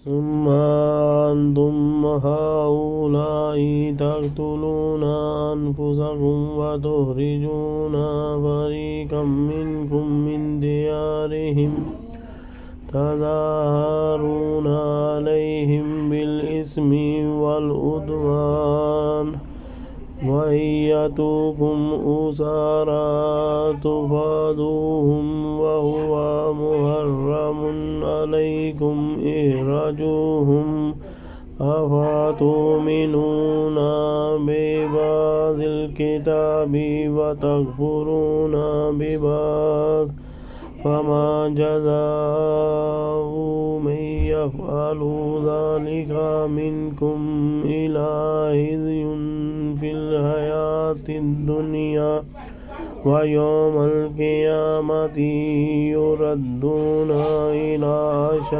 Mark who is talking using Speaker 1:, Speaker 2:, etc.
Speaker 1: ثم أنتم هؤلاء تقتلون أنفسكم وتخرجون فريقا منكم من ديارهم تظاهرون عليهم بالإثم والعدوان وإن يأتوكم أسارى تفادوهم وهو محرم عليكم إخراجهم أفتؤمنون ببعض الكتاب وتكفرون ببعض فما جزاء من يفعل ذلك منكم إلا خزي في الحياة الدنيا ويوم القيامة يردون إلى أشد